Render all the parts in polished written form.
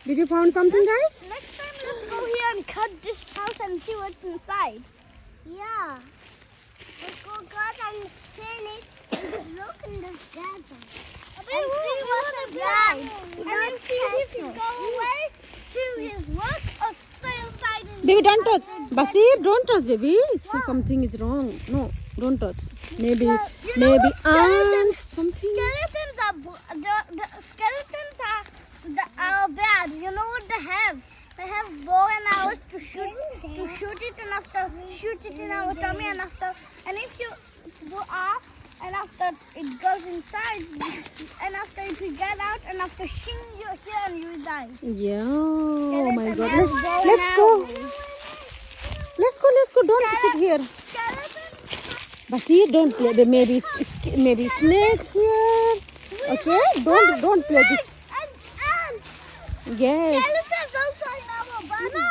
Did you find something, guys? Next time, let's go here and cut this house and see what's inside. Yeah. Let's go cut and finish and look in this garden. And see what's inside. And then see if he go away to his work or stay inside. Baby, don't touch. Basir, don't touch, baby. See, something is wrong. No, don't touch. Maybe ants. Something. Skeletons are the skeletons are bad. You know what they have? They have bow and arrows to shoot it and after shoot it in our tummy and if you go up and after it goes inside and after if you get out and after shing you here and you die. Yeah. Oh my God. Let's go. Don't sit here. Basir, don't play. Maybe snake here. Okay. Don't play this. Yes. Skeletons also in our body. No,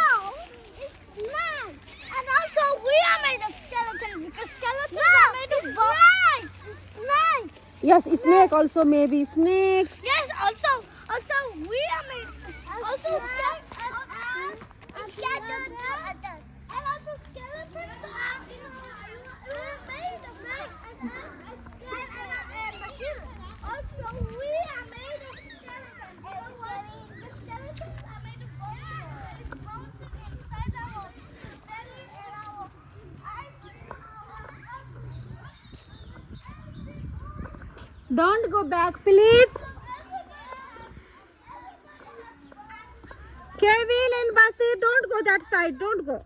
it's not. And also we are made of skeletons because skeletons are made of bone. Snake. Yes, snake also, maybe snake. Yes, also we are made also skeletons and also skeletons are made of snakes. Also we are made of skeletons. The skeletons are made of bones. Bones inside our belly and our eyes and our Don't go back, please. Kevin and Basir, don't go that side. Don't go.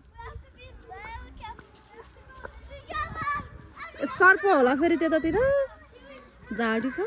सर्प होला फेरि त्यतातिर झाडी छ